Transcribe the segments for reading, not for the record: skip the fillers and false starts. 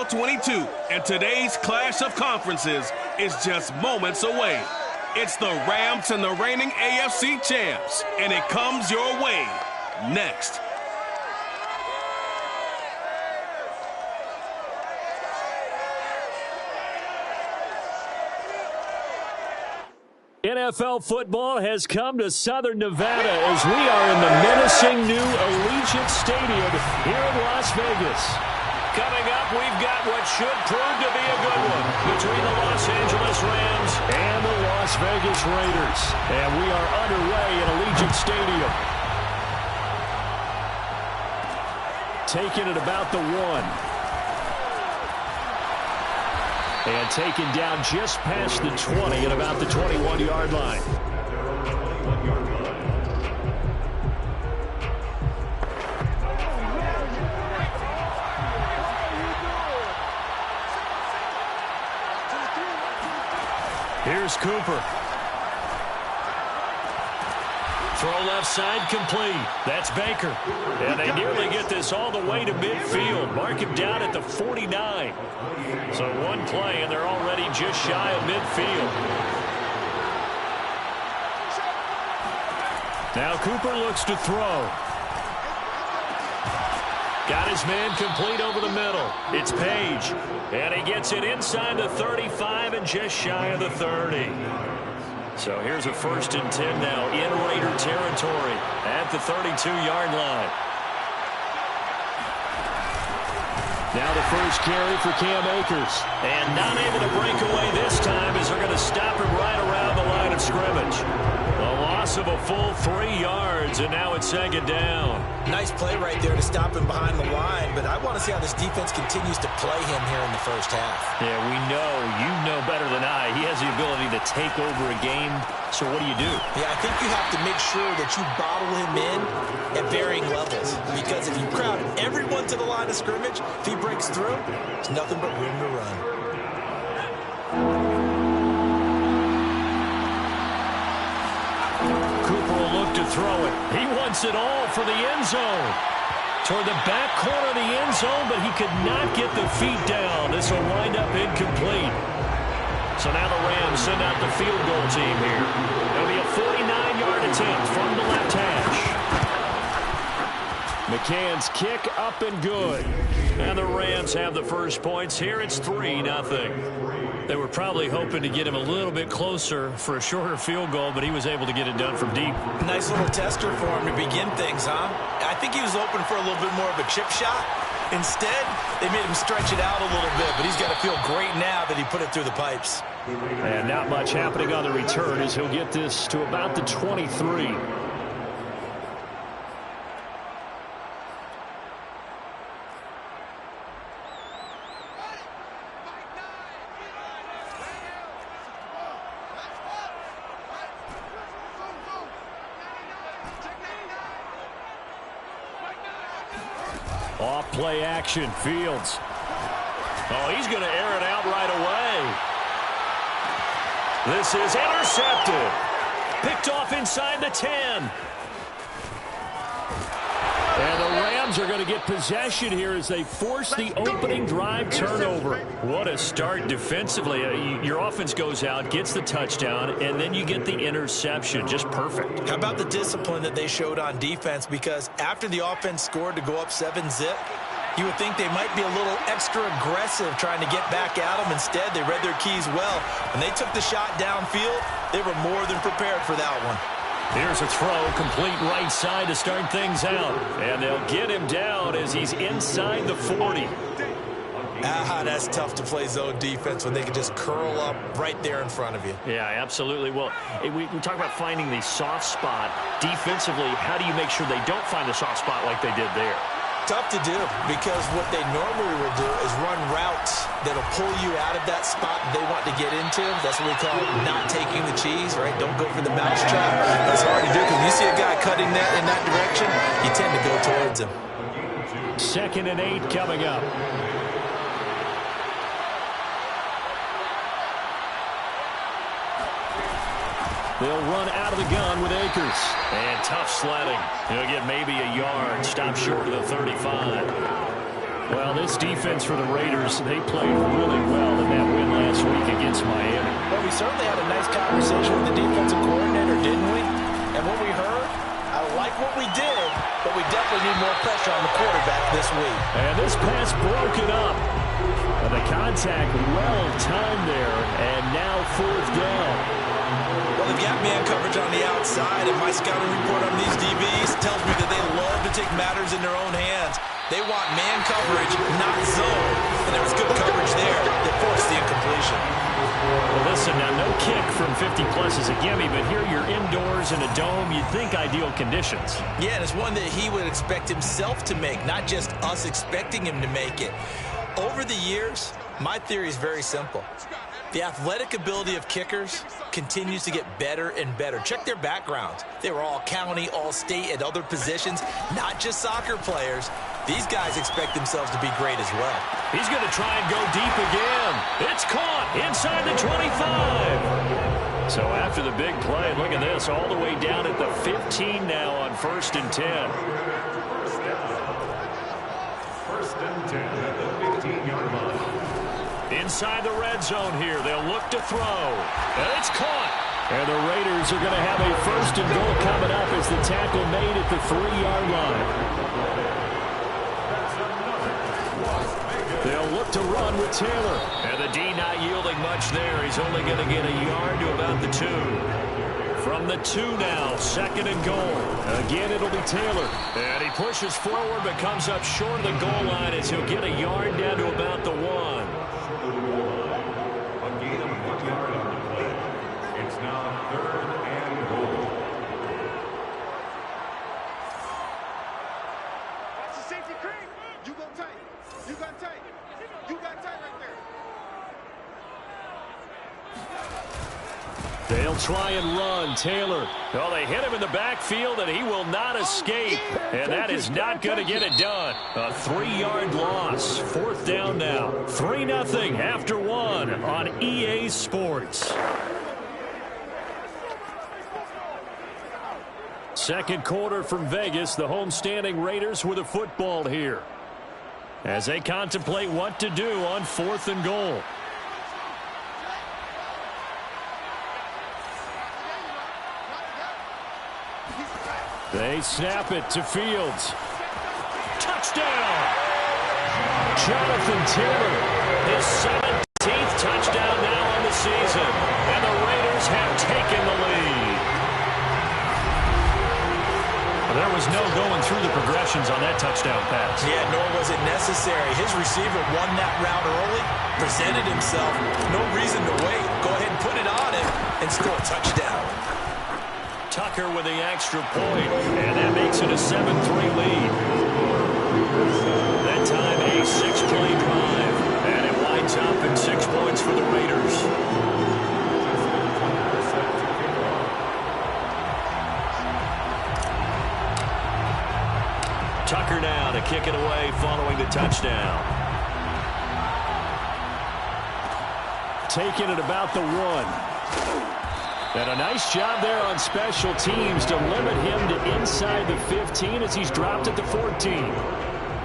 2022, and today's clash of conferences is just moments away. It's the Rams and the reigning AFC champs, and it comes your way next. NFL football has come to Southern Nevada as we are in the menacing new Allegiant Stadium here in Las Vegas. Coming up, we've got what should prove to be a good one between the Los Angeles Rams and the Las Vegas Raiders. And we are underway in Allegiant Stadium. Taking it about the 1. And taken down just past the 20 at about the 21-yard line. Here's Cooper. Throw left side complete. That's Baker. And they nearly get this all the way to midfield. Mark him down at the 49. So one play, and they're already just shy of midfield. Now Cooper looks to throw. Got his man complete over the middle. It's Page. And he gets it inside the 35 and just shy of the 30. So here's a 1st and 10 now in Raider territory at the 32-yard line. Now the first carry for Cam Akers. And not able to break away this time as they're going to stop him right around the line of scrimmage. A loss of a full 3 yards, and now it's 2nd down. Nice play right there to stop him behind the line, but I want to see how this defense continues to play him here in the first half. Yeah, we know, you know better than I, he has the ability to take over a game. So what do you do? Yeah, I think you have to make sure that you bottle him in at varying levels, because if you crowd everyone to the line of scrimmage, if he breaks through, there's nothing but room to run. Cooper will look to throw it. He wants it all for the end zone. Toward the back corner of the end zone, but he could not get the feet down. This will wind up incomplete. So now the Rams send out the field goal team here. It'll be a 49-yard attempt from the left hash. McCann's kick up and good. And the Rams have the first points here. It's 3-0. They were probably hoping to get him a little bit closer for a shorter field goal, but he was able to get it done from deep. Nice little tester for him to begin things, huh? I think he was open for a little bit more of a chip shot. Instead, they made him stretch it out a little bit, but he's got to feel great now that he put it through the pipes. And not much happening on the return as he'll get this to about the 23. Off play action, Fields. Oh, he's going to air it out right away. This is intercepted. Picked off inside the 10. And the Rams are going to get possession here as they force the opening drive turnover. What a start defensively. Your offense goes out, gets the touchdown, and then you get the interception. Just perfect. How about the discipline that they showed on defense? Because after the offense scored to go up 7-zip, you would think they might be a little extra aggressive trying to get back at them. Instead, they read their keys well. When they took the shot downfield, they were more than prepared for that one. Here's a throw, complete right side to start things out. And they'll get him down as he's inside the 40. That's tough to play zone defense when they can just curl up right there in front of you. Yeah, absolutely. Well, we talk about finding the soft spot. Defensively, how do you make sure they don't find the soft spot like they did there? Tough to do, because what they normally would do is run routes that'll pull you out of that spot they want to get into. That's what we call not taking the cheese, right? Don't go for the mousetrap. That's hard to do, because you see a guy cutting that in that direction, you tend to go towards him. 2nd and 8 coming up. They'll run out of the gun with Akers. And tough sledding. He'll get maybe a yard. Stop short of the 35. Well, this defense for the Raiders, they played really well in that win last week against Miami. Well, we certainly had a nice conversation with the defensive coordinator, didn't we? And what we heard, I like what we did, but we definitely need more pressure on the quarterback this week. And this pass broken up. The contact well timed there, and now 4th down. Well, they've got man coverage on the outside, and my scouting report on these DBs tells me that they love to take matters in their own hands. They want man coverage, not zone. And there was good coverage there that forced the incompletion. Well, listen, now no kick from 50-plus is a gimme, but here you're indoors in a dome. You'd think ideal conditions. Yeah, and it's one that he would expect himself to make, not just us expecting him to make it. Over the years, my theory is very simple. The athletic ability of kickers continues to get better and better. Check their backgrounds. They were all county, all state, at other positions, not just soccer players. These guys expect themselves to be great as well. He's going to try and go deep again. It's caught inside the 25. So after the big play, look at this, all the way down at the 15 now on 1st and 10. First and 10 at the 15-yard line. Inside the red zone here, they'll look to throw. And it's caught. And the Raiders are going to have a 1st and goal coming up as the tackle made at the 3-yard line. They'll look to run with Taylor. And the D not yielding much there. He's only going to get a yard to about the 2. From the 2 now, 2nd and goal. Again, it'll be Taylor. And he pushes forward but comes up short of the goal line as he'll get a yard down to about the 1. A gain of 1 yard on the play. It's now 3rd and goal. Watch the safety creep. You go tight. You got tight. You got tight right there. They'll try and run. Taylor. Oh, they hit him in the backfield, and he will not escape. And that is not going to get it done. A 3-yard loss. 4th down now. 3-0 after 1 on EA Sports. Second quarter from Vegas. The homestanding Raiders with a football here as they contemplate what to do on 4th and goal. They snap it to Fields. Touchdown! Jonathan Taylor, his 17th touchdown now on the season. And the Raiders have taken the lead. There was no going through the progressions on that touchdown pass. Yeah, nor was it necessary. His receiver won that route early, presented himself. No reason to wait. Go ahead and put it on him and score a touchdown. Tucker with the extra point, and that makes it a 7-3 lead. That time a 6-play drive, and it winds up in 6 points for the Raiders. Tucker now to kick it away following the touchdown. Taking it about the 1. And a nice job there on special teams to limit him to inside the 15 as he's dropped at the 14.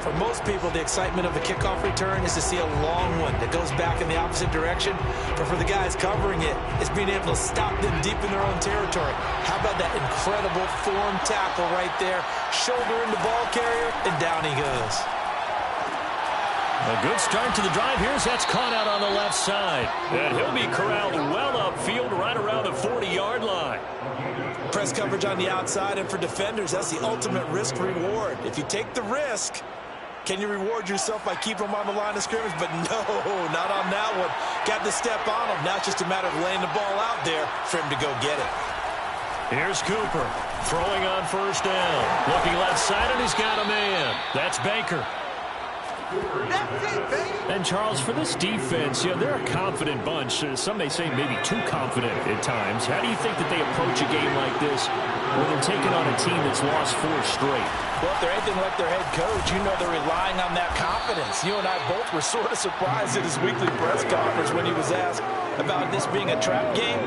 For most people, the excitement of the kickoff return is to see a long one that goes back in the opposite direction. But for the guys covering it, it's being able to stop them deep in their own territory. How about that incredible form tackle right there? Shoulder in the ball carrier, and down he goes. A good start to the drive here as that's caught out on the left side. And he'll be corralled well upfield right around the 40-yard line. Press coverage on the outside, and for defenders, that's the ultimate risk-reward. If you take the risk, can you reward yourself by keeping them on the line of scrimmage? But no, not on that one. Got to step on him. Now it's just a matter of laying the ball out there for him to go get it. Here's Cooper throwing on 1st down. Looking left side, and he's got a man. That's Baker. And, Charles, for this defense, they're a confident bunch. Some may say maybe too confident at times. How do you think that they approach a game like this when they're taking on a team that's lost 4 straight? Well, if they're anything like their head coach, they're relying on that confidence. You and I both were sort of surprised at his weekly press conference when he was asked about this being a trap game.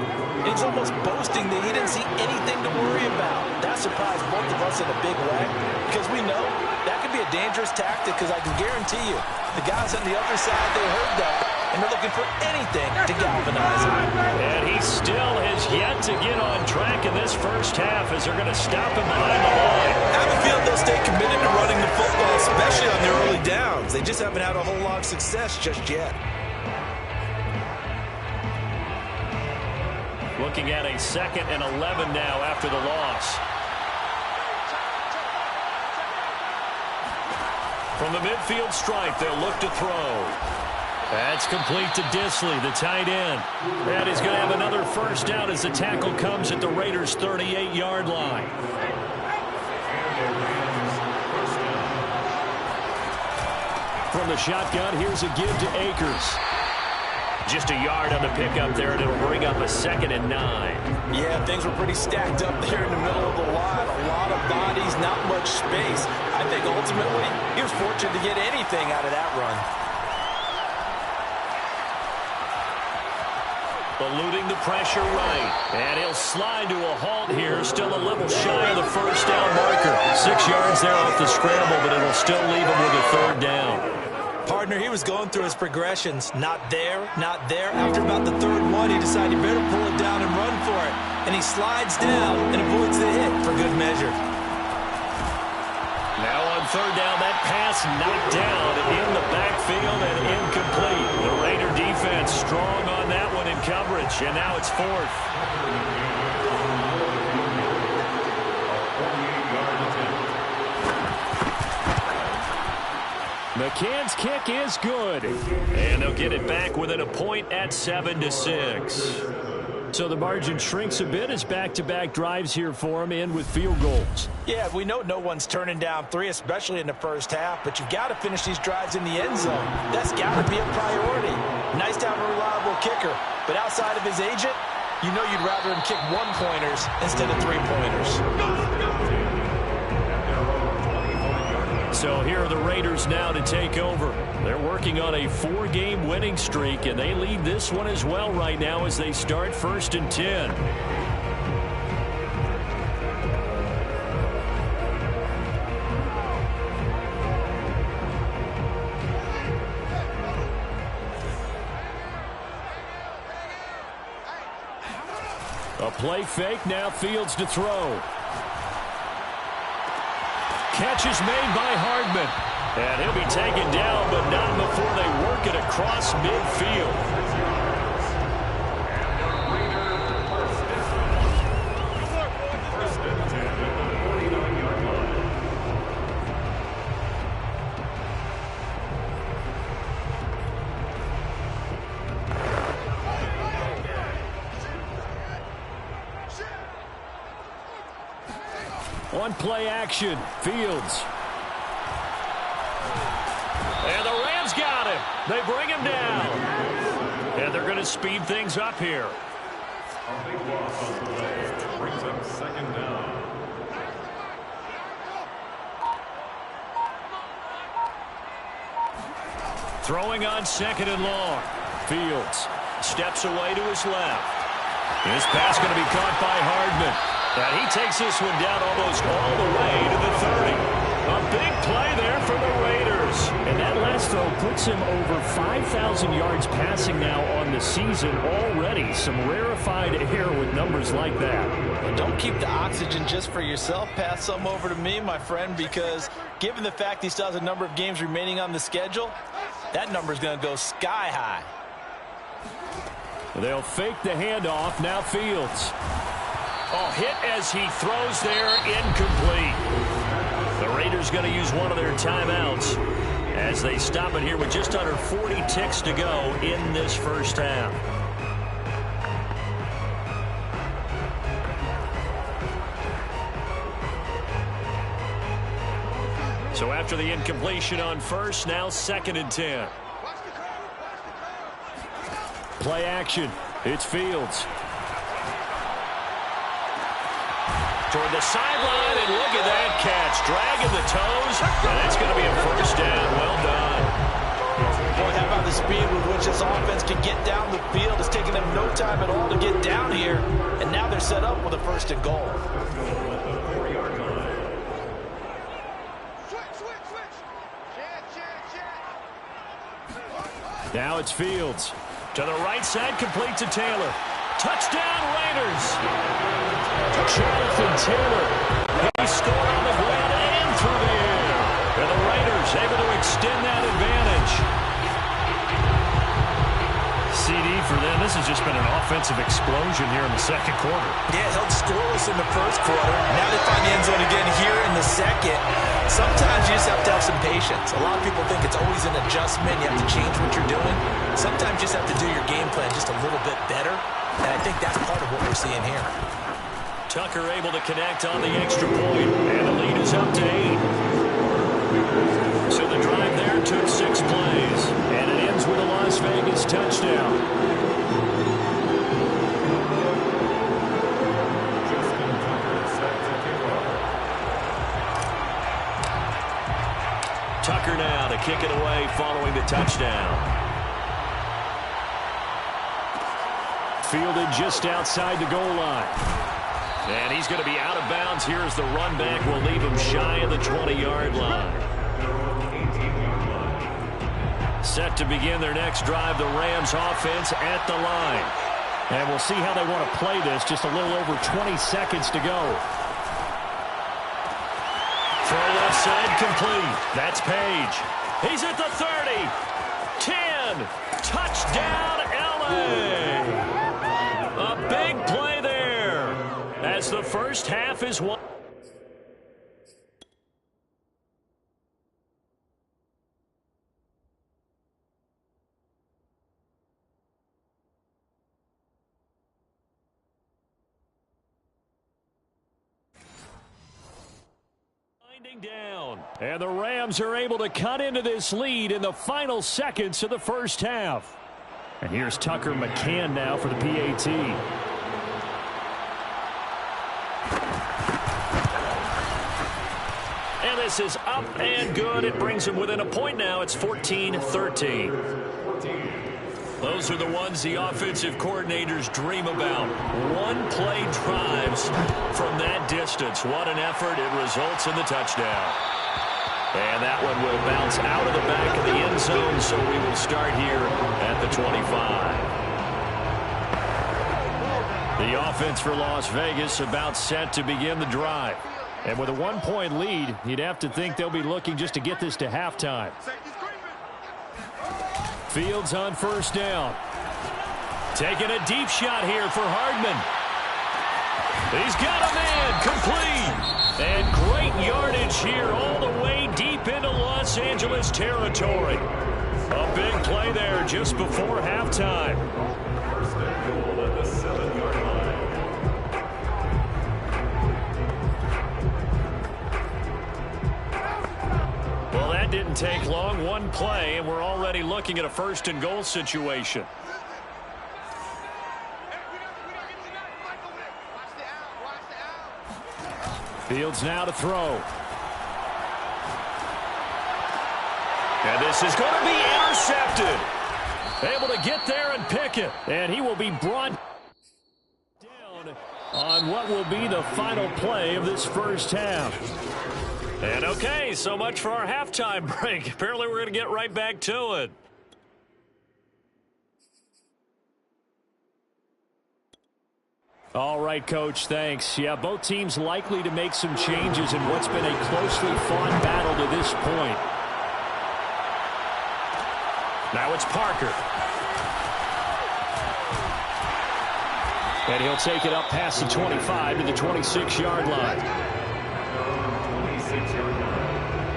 And he's almost boasting that he didn't see anything to worry about. That surprised both of us in a big way because we know that could be a dangerous tactic expected because I can guarantee you the guys on the other side, they heard that, and they're looking for anything to galvanize him. And he still has yet to get on track in this first half as they're going to stop him behind the line. I have a feeling they'll stay committed to running the football, especially on their early downs. They just haven't had a whole lot of success just yet. Looking at a 2nd and 11 now after the loss. From the midfield stripe, they'll look to throw. That's complete to Disley, the tight end. And he's going to have another first down as the tackle comes at the Raiders' 38-yard line. From the shotgun, here's a give to Akers. Just a yard on the pickup there, and it'll bring up a 2nd and 9. Yeah, things were pretty stacked up there in the middle of the line. A lot of bodies, not much space. I think ultimately he was fortunate to get anything out of that run. Eluding the pressure right. And he'll slide to a halt here. Still a little shy of the first down marker. 6 yards there off the scramble, but it'll still leave him with a 3rd down. Partner, he was going through his progressions. Not there, not there. After about the 3rd one, he decided he better pull it down and run for it. And he slides down and avoids the hit for good measure. Now on 3rd down, that pass knocked down in the backfield and incomplete. The Raider defense strong on that one in coverage, and now it's 4th. McCann's kick is good. And they'll get it back within a point at 7-6. So the margin shrinks a bit as back-to-back drives here for him, and with field goals. Yeah, we know no one's turning down 3, especially in the first half, but you've got to finish these drives in the end zone. That's got to be a priority. Nice to have a reliable kicker, but outside of his agent, you know you'd rather him kick 1-pointers instead of 3-pointers. So here are the Raiders now to take over. They're working on a 4-game winning streak, and they lead this one as well right now as they start 1st and 10. A play fake, now Fields to throw. Catch is made by Hardman. And he'll be taken down, but not before they work it across midfield. On play action, Fields. And the Rams got him. They bring him down. And they're going to speed things up here. A big loss on the play. Brings up 2nd down. Throwing on 2nd and long. Fields steps away to his left. His pass going to be caught by Hardman. And he takes this one down almost all the way to the 30. A big play there for the Raiders. And that last throw puts him over 5,000 yards passing now on the season already. Some rarefied air with numbers like that. And don't keep the oxygen just for yourself. Pass some over to me, my friend, because given the fact he still has a number of games remaining on the schedule, that number is going to go sky high. They'll fake the handoff. Now Fields. Oh, hit as he throws there, incomplete. The Raiders going to use one of their timeouts as they stop it here with just under 40 ticks to go in this first half. So after the incompletion on first, now 2nd and 10. Play action. It's Fields. Toward the sideline, and look at that catch. Dragging the toes, and it's going to be a first down. Well done. Boy, how about the speed with which this offense can get down the field? It's taken them no time at all to get down here, and now they're set up with a 1st and goal. Switch. Now it's Fields. To the right side, complete to Taylor. Touchdown, Raiders! Jonathan Taylor. He scored on the ground and through the air. And the Raiders able to extend that advantage. CD for them. This has just been an offensive explosion here in the second quarter. Yeah, held scoreless in the first quarter. Now they find the end zone again here in the second. Sometimes you just have to have some patience. A lot of people think it's always an adjustment. You have to change what you're doing. Sometimes you just have to do your game plan just a little bit better. And I think that's part of what we're seeing here. Tucker able to connect on the extra point. And the lead is up to 8. So the drive there took 6 plays. And it ends with a Las Vegas touchdown. Tucker now to kick it away following the touchdown. Fielded just outside the goal line. And he's going to be out of bounds here as the run back will leave him shy of the 20-yard line. Set to begin their next drive, the Rams offense at the line. And we'll see how they want to play this. Just a little over 20 seconds to go. Throw left side complete. That's Page. He's at the 30. 10. Touchdown, LA. A big play there as the first half is won. Down. And the Rams are able to cut into this lead in the final seconds of the first half. And here's Tucker McCann now for the PAT. And this is up and good. It brings him within a point now. It's 14-13. Those are the ones the offensive coordinators dream about. One-play drives from that distance. What an effort. It results in the touchdown. And that one will bounce out of the back of the end zone, so we will start here at the 25. The offense for Las Vegas about set to begin the drive. And with a one-point lead, you'd have to think they'll be looking just to get this to halftime. Fields on first down. Taking a deep shot here for Hardman. He's got a man complete. And great yardage here all the way deep into Los Angeles territory. A big play there just before halftime. First and goal at the 7-yard line. Well, that didn't take long. One play, and we're already looking at a first and goal situation. Fields now to throw. And this is going to be intercepted. Able to get there and pick it. And he will be brought down on what will be the final play of this first half. And okay, so much for our halftime break. Apparently we're going to get right back to it. All right, Coach, thanks. Yeah, both teams likely to make some changes in what's been a closely fought battle to this point. Now it's Parker. And he'll take it up past the 25 to the 26-yard line.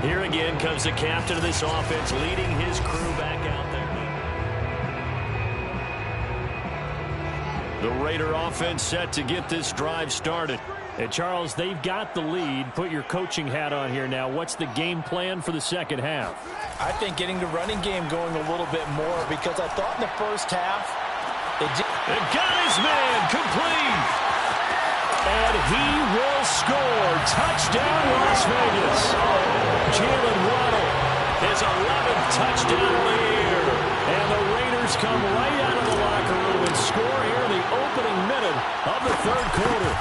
Here again comes the captain of this offense leading his crew back out there. The Raider offense set to get this drive started. And Charles, they've got the lead. Put your coaching hat on here now. What's the game plan for the second half? I think getting the running game going a little bit more, because I thought in the first half They got his man complete. And he will score. Touchdown, Las Vegas. Jalen Waddle, his 11th touchdown of the year. And the Raiders come right out of the locker room and score here in the opening minute of the third quarter.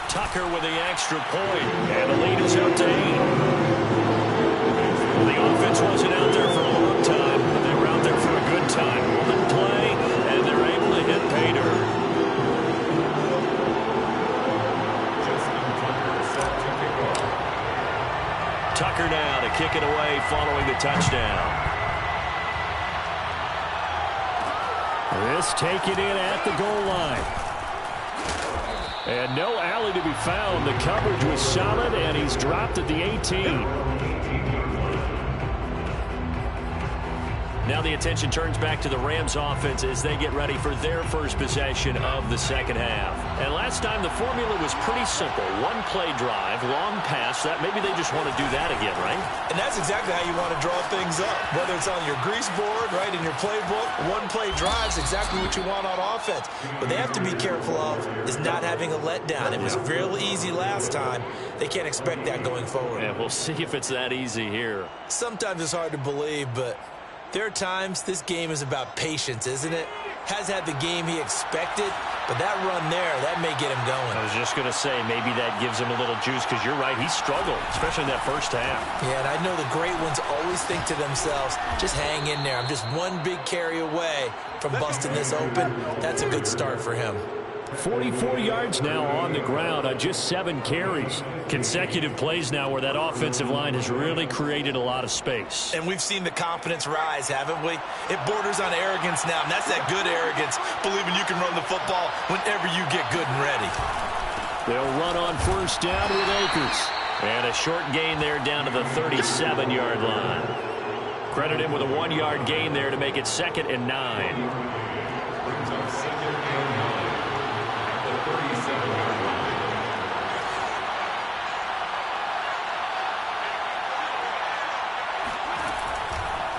Tucker with the extra point. And the lead is up to 8. The offense wasn't out there for a long time, but they were kick it away following the touchdown. This taken in at the goal line. And no alley to be found. The coverage was solid, and he's dropped at the 18. Now the attention turns back to the Rams offense as they get ready for their first possession of the second half. And last time the formula was pretty simple. One play drive, long pass. That maybe they just want to do that again, right? And that's exactly how you want to draw things up. Whether it's on your grease board, right, in your playbook, one play drive is exactly what you want on offense. What they have to be careful of is not having a letdown. It was real easy last time. They can't expect that going forward. Yeah, we'll see if it's that easy here. Sometimes it's hard to believe, but there are times this game is about patience, isn't it? Has had the game he expected, but that run there, that may get him going. I was just going to say, maybe that gives him a little juice, because you're right, he struggled, especially in that first half. Yeah, and I know the great ones always think to themselves, just hang in there. I'm just one big carry away from busting this open. That's a good start for him. 44 yards now on the ground on just 7 carries. Consecutive plays now where that offensive line has really created a lot of space. And we've seen the confidence rise, haven't we? It borders on arrogance now, and that's that good arrogance, believing you can run the football whenever you get good and ready. They'll run on first down with Akers. And a short gain there down to the 37-yard line. Credit him with a 1-yard gain there to make it 2nd and 9. Brings up 2nd and 9 at the 37-yard line.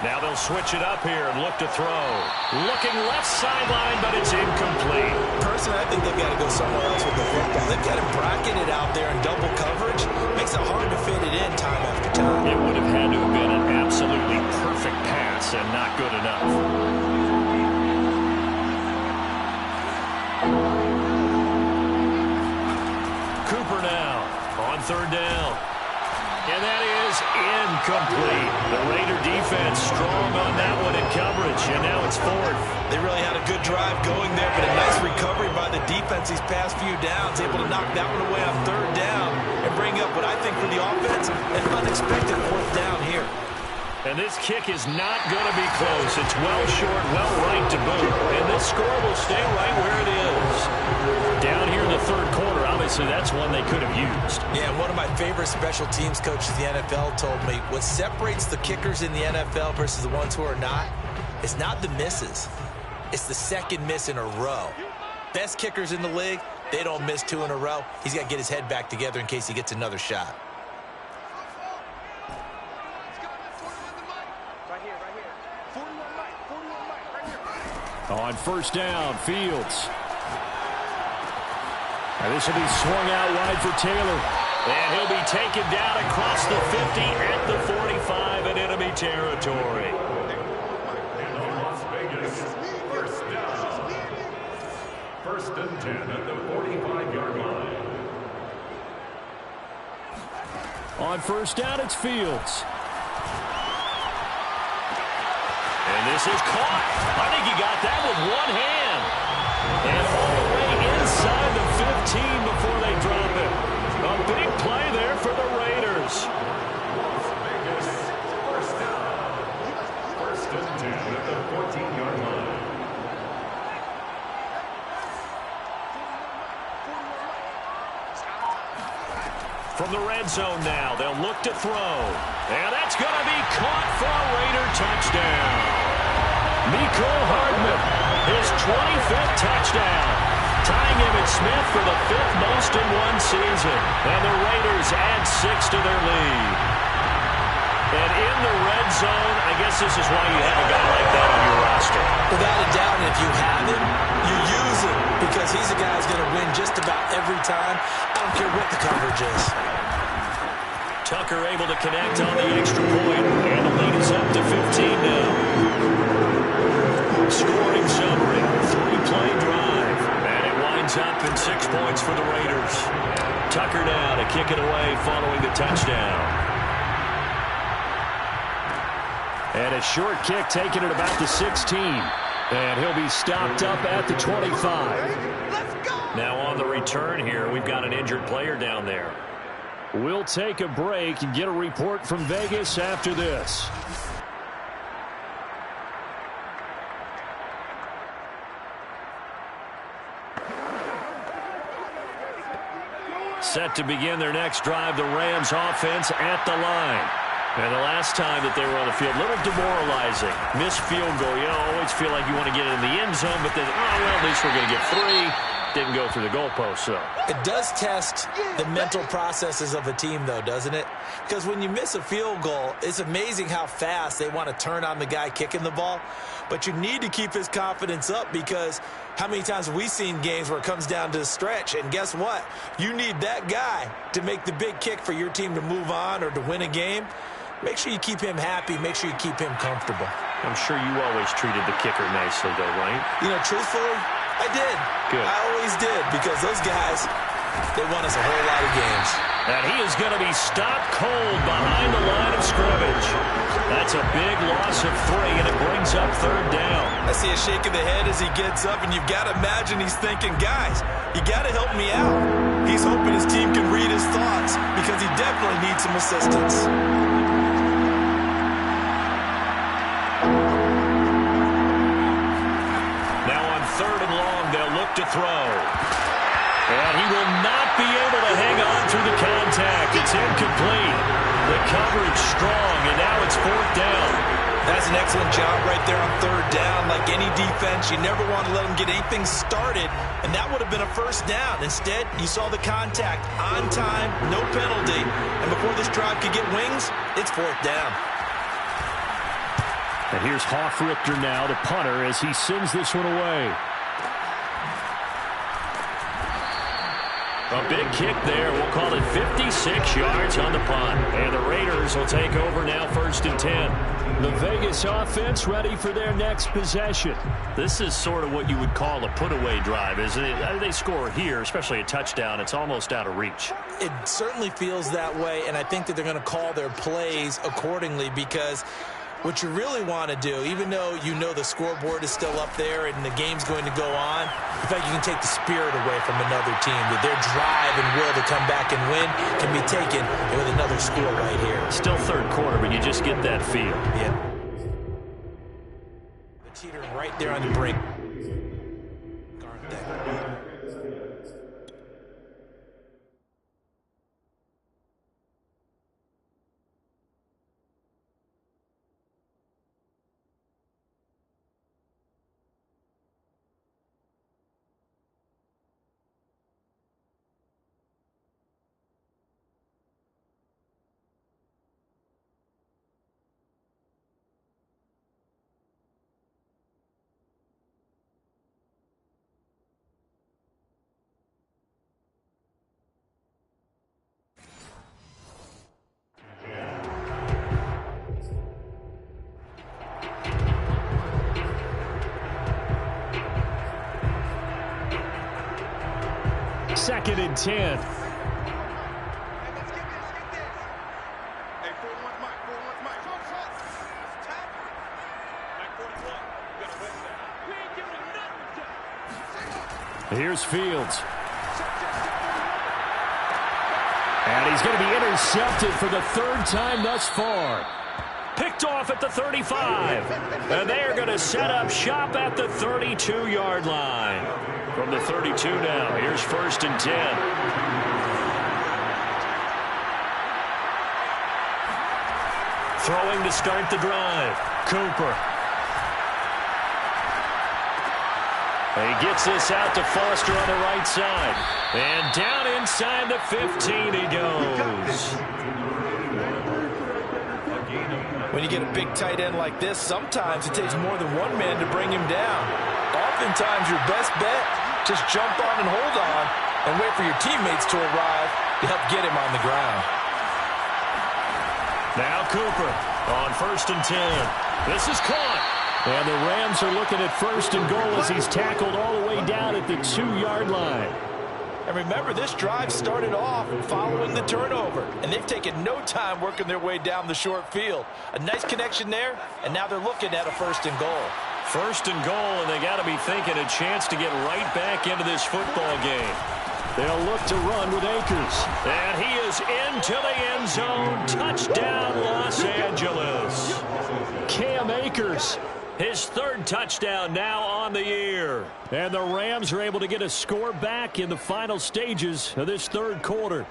Now they'll switch it up here and look to throw. Looking left sideline, but it's incomplete. Personally, I think they've got to go somewhere else with the football. They've got him bracketed out there in double coverage. Makes it hard to fit it in time after time. It would have had to have been an absolutely perfect pass and not good enough. Cooper now on 3rd down. And that is incomplete. The Raider defense strong on that one in coverage, and now it's 4th. They really had a good drive going there, but a nice recovery by the defense these past few downs, able to knock that one away on 3rd down and bring up what I think for the offense, an unexpected 4th down here. And this kick is not going to be close. It's well short, well right to boot. And this score will stay right where it is. Down here in the 3rd quarter, obviously that's one they could have used. Yeah, one of my favorite special teams coaches in the NFL told me what separates the kickers in the NFL versus the ones who are not, it's not the misses. It's the 2nd miss in a row. Best kickers in the league, they don't miss 2 in a row. He's got to get his head back together in case he gets another shot. On first down, Fields. And this will be swung out wide for Taylor. And he'll be taken down across the 50 at the 45 in enemy territory. And on Las Vegas, 1st down. 1st and 10 at the 45-yard line. On first down, it's Fields. And this is caught. I think he got that with one hand. And all the way inside the 15 before they drop it. A big play there for the Raiders. Las Vegas, 1st down. 1st and 10 at the 14-yard line. From the red zone now, they'll look to throw. And that's going to be caught for a Raider touchdown. Mecole Hardman, his 25th touchdown, tying Emmitt Smith for the 5th most in one season. And the Raiders add 6 to their lead. And in the red zone, I guess this is why you have a guy like that on your roster. Without a doubt, and if you have him, you use him because he's a guy who's going to win just about every time. I don't care what the coverage is. Tucker able to connect on the extra point, and the lead is up to 15 now. Scoring summary, 3-play drive, and it winds up in 6 points for the Raiders. Tucker now to kick it away following the touchdown. And a short kick taken at about the 16. And he'll be stopped up at the 25. Let's go! Now on the return here, we've got an injured player down there. We'll take a break and get a report from Vegas after this. Set to begin their next drive, the Rams offense at the line. And the last time that they were on the field, a little demoralizing. Missed field goal. You always feel like you want to get it in the end zone, but then, oh, well, at least we're going to get 3. Didn't go through the goalpost, so. It does test the mental processes of a team, though, doesn't it? Because when you miss a field goal, it's amazing how fast they want to turn on the guy kicking the ball. But you need to keep his confidence up, because how many times have we seen games where it comes down to the stretch? And guess what? You need that guy to make the big kick for your team to move on or to win a game. Make sure you keep him happy. Make sure you keep him comfortable. I'm sure you always treated the kicker nicely, though, right? You know, truthfully, I did. Good. I always did, because those guys, they won us a whole lot of games. And he is going to be stopped cold behind the line of scrimmage. That's a big loss of 3, and it brings up 3rd down. I see a shake of the head as he gets up, and you've got to imagine he's thinking, guys, you got to help me out. He's hoping his team can read his thoughts, because he definitely needs some assistance. Now on 3rd and long, they'll look to throw. And he will not be able to hang on through the contact. It's incomplete. The coverage strong, and now it's 4th down. That's an excellent job right there on 3rd down. Like any defense, you never want to let them get anything started, and that would have been a 1st down. Instead, you saw the contact on time, no penalty, and before this drive could get wings, it's 4th down. And here's Hofrichter now, the punter, as he sends this one away. A big kick there. We'll call it 56 yards on the punt. And the Raiders will take over now, 1st and 10. The Vegas offense ready for their next possession. This is sort of what you would call a put-away drive, isn't it? They score here, especially a touchdown. It's almost out of reach. It certainly feels that way, and I think that they're going to call their plays accordingly, because what you really want to do, even though you know the scoreboard is still up there and the game's going to go on, in fact, you can take the spirit away from another team, that their drive and will to come back and win can be taken with another score right here. Still 3rd quarter, but you just get that feel. Yeah. The teetering right there on the brink. Second and 10. Hey, let's get this. Hey, 4-1's Mike. 4-1's Mike. Mike 41. You got to win that. We ain't giving him nothing. Here's Fields. And he's going to be intercepted for the 3rd time thus far. Picked off at the 35. And they are going to set up shop at the 32-yard line. From the 32 now, here's 1st and 10. Throwing to start the drive, Cooper. And he gets this out to Foster on the right side. And down inside the 15 he goes. When you get a big tight end like this, sometimes it takes more than one man to bring him down. Oftentimes, your best bet, just jump on and hold on and wait for your teammates to arrive to help get him on the ground. Now Cooper on 1st and 10. This is caught. And the Rams are looking at 1st and goal as he's tackled all the way down at the 2-yard line. And remember, this drive started off following the turnover, and they've taken no time working their way down the short field. A nice connection there, and now they're looking at a 1st and goal. 1st and goal, and they got to be thinking a chance to get right back into this football game. They'll look to run with Akers. And he is into the end zone. Touchdown, Los Angeles. Cam Akers, his third touchdown now on the year. And the Rams are able to get a score back in the final stages of this third quarter.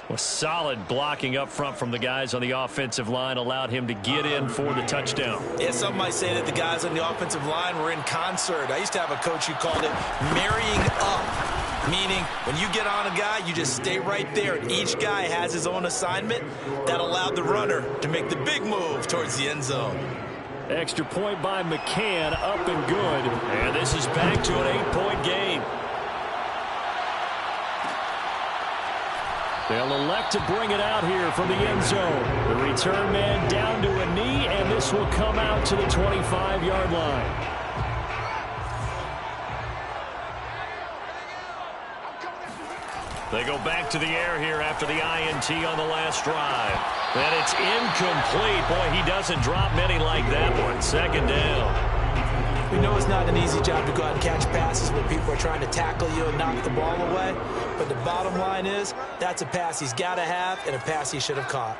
Well, solid blocking up front from the guys on the offensive line allowed him to get in for the touchdown. Yeah, some might say that the guys on the offensive line were in concert. I used to have a coach who called it marrying up, meaning when you get on a guy, you just stay right there. And each guy has his own assignment. That allowed the runner to make the big move towards the end zone. Extra point by McCann, up and good. And this is back to an 8-point game. They'll elect to bring it out here from the end zone. The return man down to a knee, and this will come out to the 25-yard line. They go back to the air here after the INT on the last drive. And it's incomplete. Boy, he doesn't drop many like that one. Second down. We know it's not an easy job to go out and catch passes when people are trying to tackle you and knock the ball away. But the bottom line is, that's a pass he's got to have and a pass he should have caught.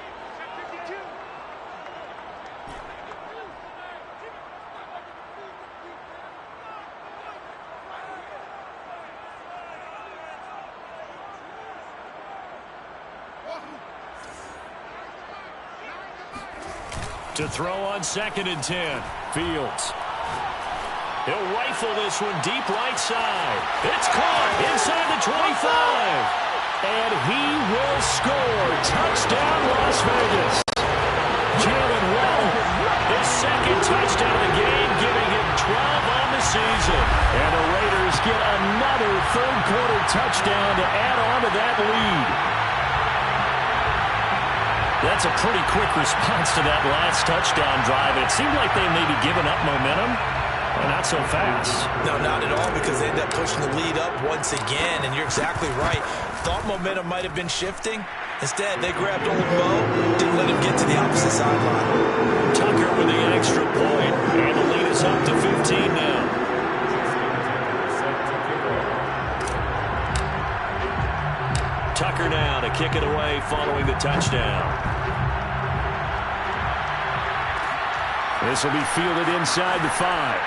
To throw on 2nd and 10. Fields. He'll rifle this one deep right side. It's caught inside the 25. And he will score. Touchdown, Las Vegas. Jalen Waddle, his second touchdown of the game, giving him 12 on the season. And the Raiders get another third-quarter touchdown to add on to that lead. That's a pretty quick response to that last touchdown drive. It seemed like they may be giving up momentum. Not so fast. No, not at all, because they end up pushing the lead up once again, and you're exactly right. Thought momentum might have been shifting. Instead, they grabbed old Mo, didn't let him get to the opposite sideline. Tucker with the extra point, and the lead is up to 15 now. Tucker now to kick it away following the touchdown. This will be fielded inside the 5.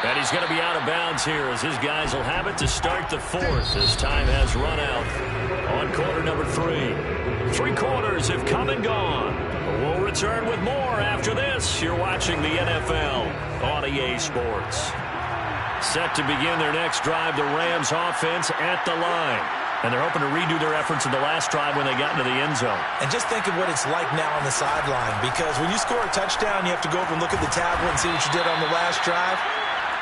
And he's going to be out of bounds here as his guys will have it to start the fourth as time has run out on quarter number 3. 3 quarters have come and gone. We'll return with more after this. You're watching the NFL on EA Sports. Set to begin their next drive, the Rams offense at the line. And they're hoping to redo their efforts in the last drive when they got into the end zone. And just think of what it's like now on the sideline, because when you score a touchdown, you have to go over and look at the tablet and see what you did on the last drive.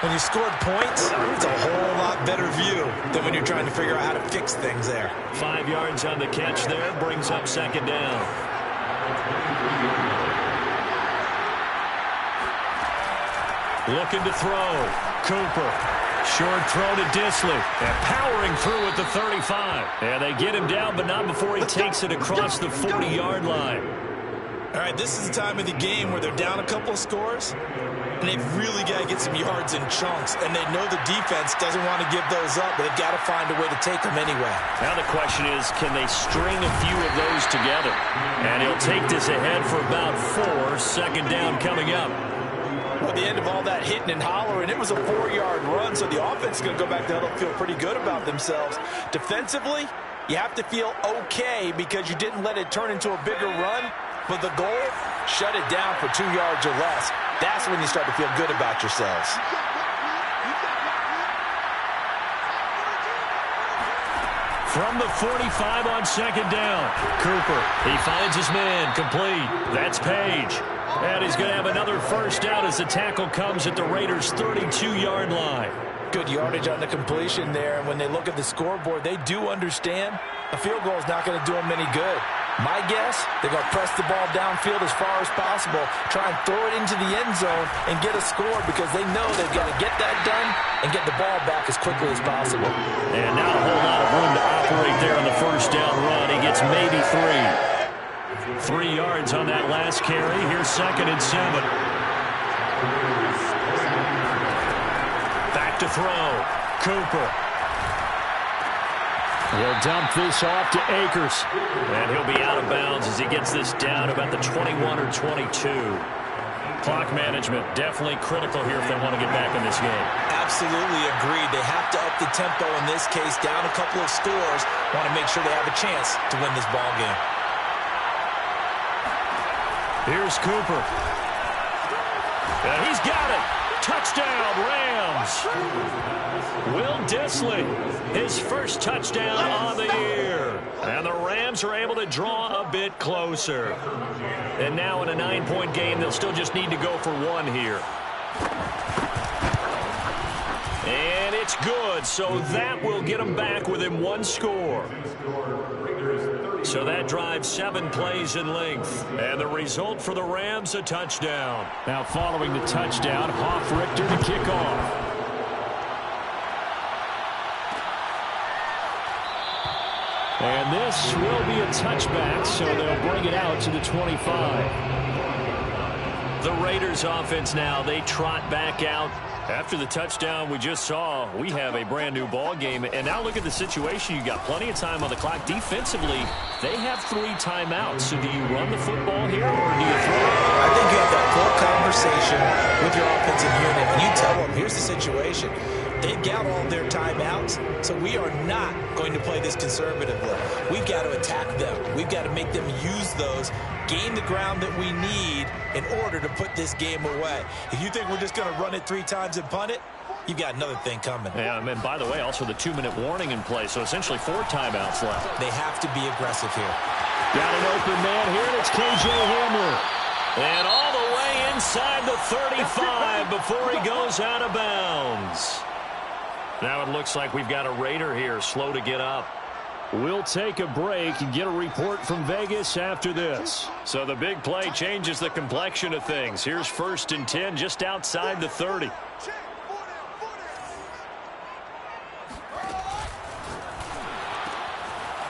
When you scored points, it's a whole lot better view than when you're trying to figure out how to fix things there. 5 yards on the catch there, brings up 2nd down. Looking to throw. Cooper. Short throw to Disley. And powering through at the 35. And they get him down, but not before he takes it across the 40-yard line. All right, this is the time of the game where they're down a couple of scores, and they've really got to get some yards in chunks, and they know the defense doesn't want to give those up, but they've got to find a way to take them anyway. Now the question is, can they string a few of those together? And he'll take this ahead for about 4. 2nd down coming up. Well, at the end of all that hitting and hollering, it was a 4-yard run, so the offense is going to go back to huddle and feel pretty good about themselves. Defensively, you have to feel okay because you didn't let it turn into a bigger run. But the goal, shut it down for 2 yards or less. That's when you start to feel good about yourselves. From the 45 on 2nd down. Cooper, he finds his man, complete. That's Page. And he's going to have another first down as the tackle comes at the Raiders' 32-yard line. Good yardage on the completion there. And when they look at the scoreboard, they do understand a field goal is not going to do them any good. My guess, they're going to press the ball downfield as far as possible, try and throw it into the end zone and get a score because they know they've got to get that done and get the ball back as quickly as possible. And not a whole lot of room to operate there on the first down run. He gets maybe 3. 3 yards on that last carry. Here's 2nd and 7. Back to throw. Cooper. He'll dump this off to Akers. And he'll be out of bounds as he gets this down about the 21 or 22. Clock management definitely critical here if they want to get back in this game. Absolutely agreed. They have to up the tempo in this case, down a couple of scores. Want to make sure they have a chance to win this ball game. Here's Cooper. And he's got it. Touchdown, Rams. Will Dissly, his first touchdown on the year. And the Rams are able to draw a bit closer. And now in a 9-point game, they'll still just need to go for one here. And it's good, so that will get them back within one score. So that drives 7 plays in length. And the result for the Rams, a touchdown. Now following the touchdown, Hoff-Richter to kick off. And this will be a touchback, so they'll bring it out to the 25. The Raiders offense now, they trot back out. After the touchdown we just saw, we have a brand new ball game. And now look at the situation. You got plenty of time on the clock. Defensively, they have 3 timeouts. So do you run the football here or do you throw it? I think you have that full conversation with your offensive unit, and you tell them, here's the situation. They've got all their timeouts, so we are not going to play this conservatively. We've got to attack them. We've got to make them use those, gain the ground that we need in order to put this game away. If you think we're just going to run it 3 times and punt it, you've got another thing coming. Yeah, and by the way, also the 2-minute warning in play, so essentially 4 timeouts left. They have to be aggressive here. Got an open man here, and it's K.J. Hamler. And all the way inside the 35 before he goes out of bounds. Now it looks like we've got a Raider here, slow to get up. We'll take a break and get a report from Vegas after this. So the big play changes the complexion of things. Here's 1st and 10 just outside the 30.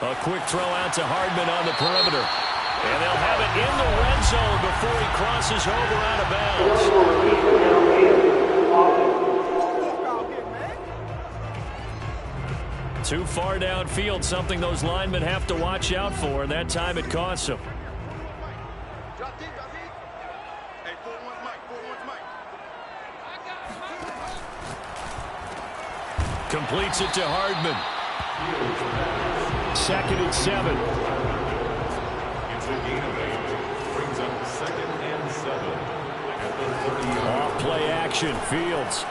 A quick throw out to Hardman on the perimeter. And they'll have it in the red zone before he crosses over out of bounds. Too far downfield, something those linemen have to watch out for, and that time it costs them. Completes it to Hardman. 2nd and 7. It's a gain of 8. Brings up 2nd and 7 at the 30. Off play action, Fields.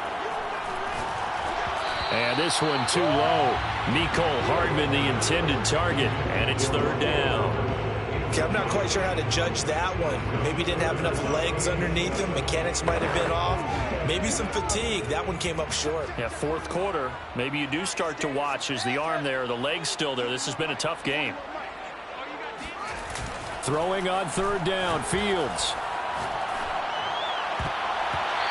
And this one too low. Nicole Hardman, the intended target, and it's 3rd down. Okay, I'm not quite sure how to judge that one. Maybe didn't have enough legs underneath him. Mechanics might have been off. Maybe some fatigue. That one came up short. Yeah, 4th quarter. Maybe you do start to watch. Is the arm there, the leg's still there? This has been a tough game. Throwing on 3rd down, Fields.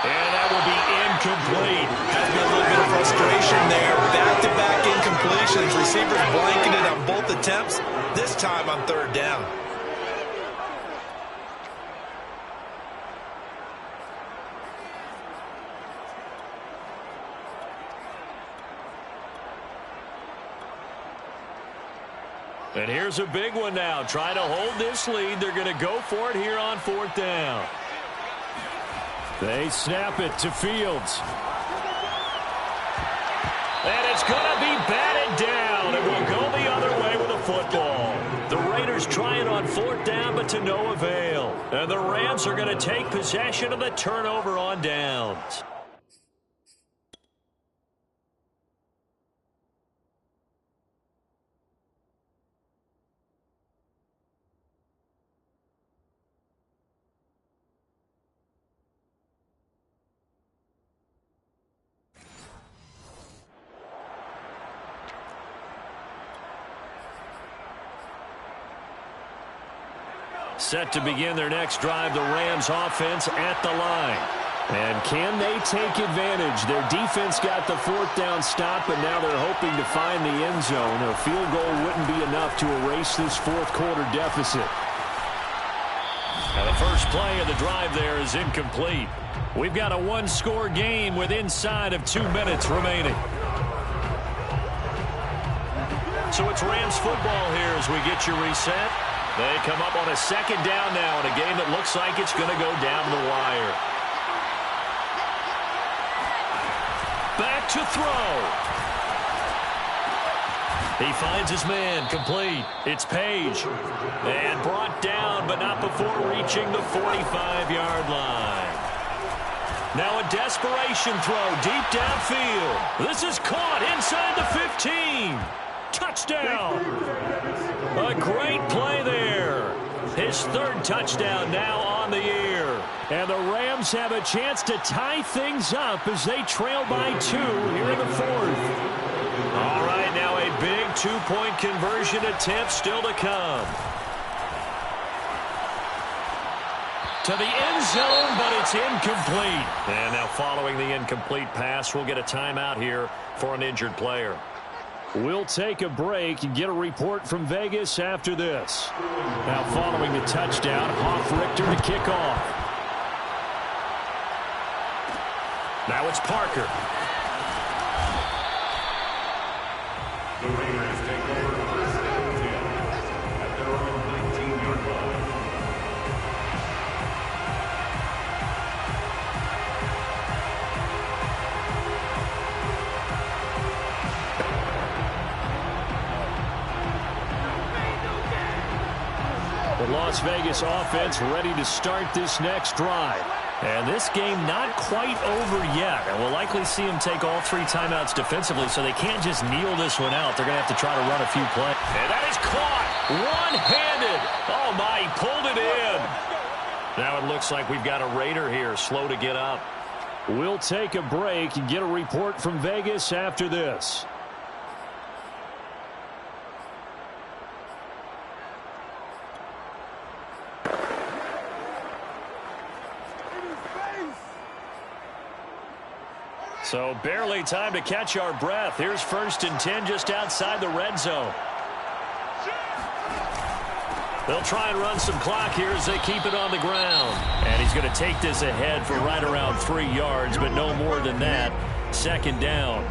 And that will be incomplete. Has been a little bit of frustration there. Back-to-back incompletions. Receivers blanketed on both attempts. This time on 3rd down. And here's a big one now. Trying to hold this lead. They're going to go for it here on 4th down. They snap it to Fields. And it's going to be batted down. It will go the other way with a football. The Raiders trying on 4th down, but to no avail. And the Rams are going to take possession of the turnover on downs. Set to begin their next drive, the Rams offense at the line. And can they take advantage? Their defense got the 4th down stop, but now they're hoping to find the end zone. A field goal wouldn't be enough to erase this 4th quarter deficit. And the first play of the drive there is incomplete. We've got a 1-score game with inside of 2 minutes remaining. So it's Rams football here as we get you reset. They come up on a second down now in a game that looks like it's going to go down the wire. Back to throw. He finds his man, complete. It's Page. And brought down, but not before reaching the 45-yard line. Now a desperation throw deep downfield. This is caught inside the 15. Touchdown. A great play there. His third touchdown now on the year. And the Rams have a chance to tie things up as they trail by 2 here in the 4th. All right, now a big 2-point conversion attempt still to come. To the end zone, but it's incomplete. And now following the incomplete pass, we'll get a timeout here for an injured player. We'll take a break and get a report from Vegas after this. Now following the touchdown, Richter to kick off. Now it's Parker. The Raiders take over first and 10 at their own 19-yard line. The Las Vegas offense ready to start this next drive. And this game not quite over yet. And we'll likely see him take all 3 timeouts defensively, so they can't just kneel this one out. They're going to have to try to run a few plays. And that is caught one-handed. Oh, my, he pulled it in. Now it looks like we've got a Raider here, slow to get up. We'll take a break and get a report from Vegas after this. So barely time to catch our breath. Here's 1st and 10 just outside the red zone. They'll try and run some clock here as they keep it on the ground. And he's going to take this ahead for right around 3 yards, but no more than that. 2nd down.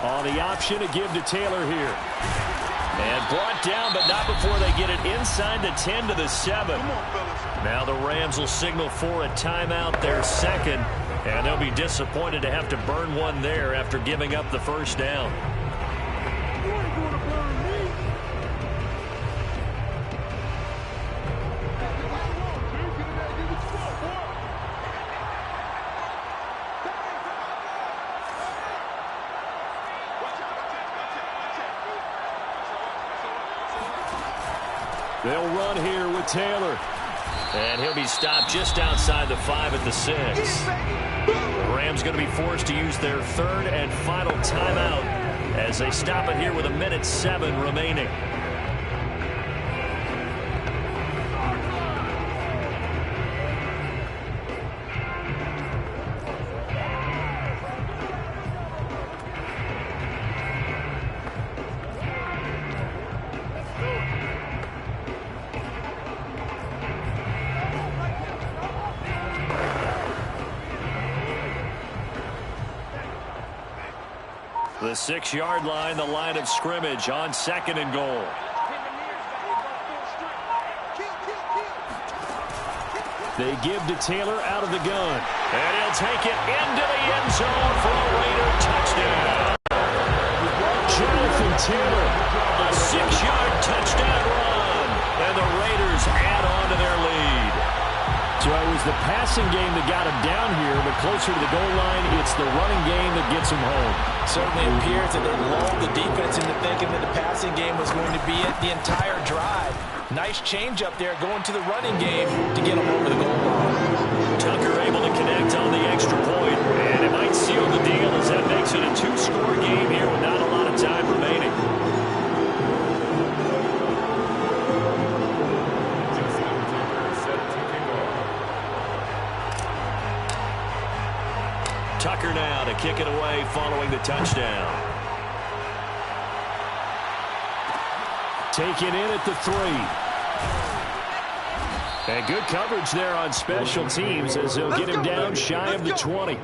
On the option to give to Taylor here. And brought down, but not before they get it inside the 10 to the 7. Now the Rams will signal for a timeout, their 2nd. And they'll be disappointed to have to burn one there after giving up the 1st down. They'll run here with Taylor. And he'll be stopped just outside the 5 at the 6. The Rams going to be forced to use their 3rd and final timeout as they stop it here with 1:07 remaining. The 6-yard line, the line of scrimmage on 2nd and goal. They give to Taylor out of the gun. And he'll take it into the end zone for a Raider touchdown. Jonathan Taylor. A 6-yard touchdown run. And the Raiders add on to their lead. So it was the passing game that got him down here, but closer to the goal line, it's the running game that gets him home. Certainly appears that they lulled the defense into thinking that the passing game was going to be it the entire drive. Nice change up there going to the running game to get them over the goal line. Tucker able to connect on the extra point, and it might seal the deal as that makes it a two-score game here with not a lot of time remaining. Tucker now to kick it away following the touchdown. Taken in at the 3. And good coverage there on special teams as they'll get him down shy of the 20.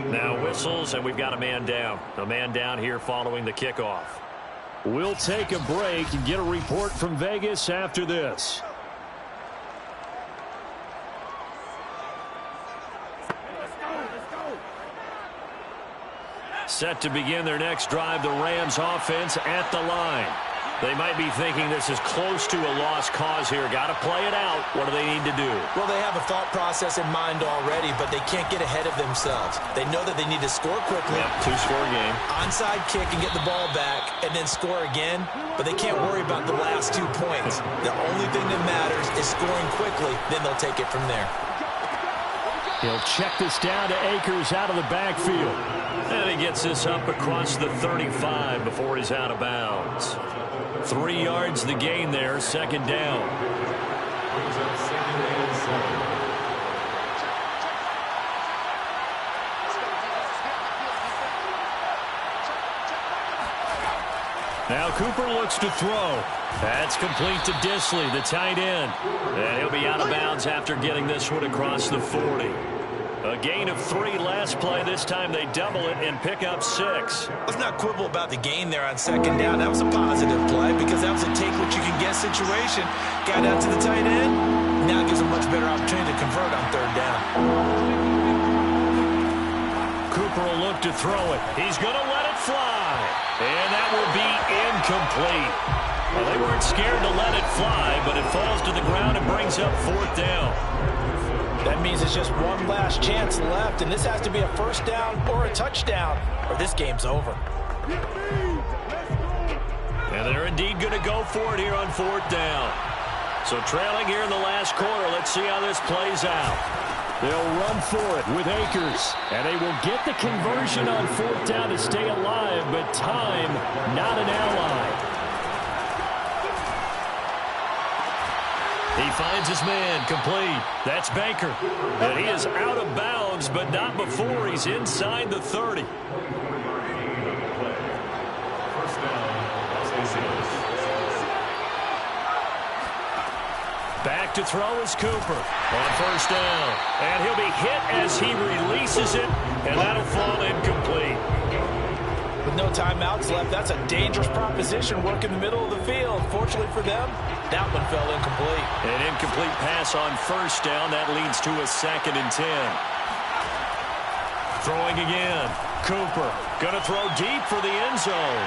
Now whistles, and we've got a man down. A man down here following the kickoff. We'll take a break and get a report from Vegas after this. Set to begin their next drive, the Rams offense at the line. They might be thinking this is close to a lost cause here. Got to play it out. What do they need to do? Well, they have a thought process in mind already, but they can't get ahead of themselves. They know that they need to score quickly. Yep, two-score game. Onside kick and get the ball back and then score again, but they can't worry about the last 2 points. The only thing that matters is scoring quickly, then they'll take it from there. He'll check this down to Akers out of the backfield. And he gets this up across the 35 before he's out of bounds. 3 yards the gain there, second down. Now Cooper looks to throw. That's complete to Disley, the tight end. And he'll be out of bounds after getting this one across the 40. A gain of 3 last play. This time they double it and pick up 6. Let's not quibble about the gain there on second down. That was a positive play because that was a take-what-you-can-get situation. Got out to the tight end. Now gives a much better opportunity to convert on third down. Cooper will look to throw it. He's going to let it fly. And that will be incomplete. Well, they weren't scared to let it fly, but it falls to the ground and brings up fourth down. That means it's just one last chance left, and this has to be a first down or a touchdown, or this game's over. And they're indeed going to go for it here on fourth down. So trailing here in the last quarter, let's see how this plays out. They'll run for it with Akers, and they will get the conversion on fourth down to stay alive, but time not an ally. He finds his man, complete. That's Baker. And he is out of bounds, but not before he's inside the 30. Back to throw is Cooper on first down. And he'll be hit as he releases it, and that'll fall incomplete. With no timeouts left, that's a dangerous proposition. Work in the middle of the field. Fortunately for them, that one fell incomplete. An incomplete pass on first down. That leads to a 2nd and 10. Throwing again. Cooper going to throw deep for the end zone.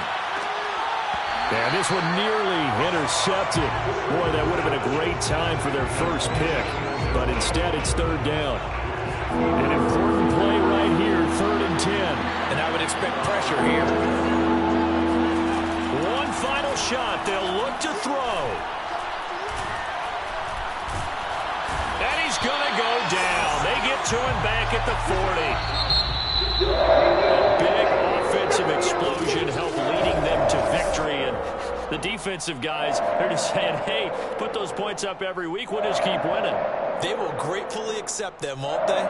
And this one nearly intercepted. Boy, that would have been a great time for their first pick. But instead, it's third down. An important play right here, 3rd and 10. And I would expect pressure here. One final shot. They'll look to throw. And he's going to go down. They get to him back at the 40. A big offensive explosion helped leading them to victory. And the defensive guys, they're just saying, hey, put those points up every week. We'll just keep winning. They will gratefully accept them, won't they?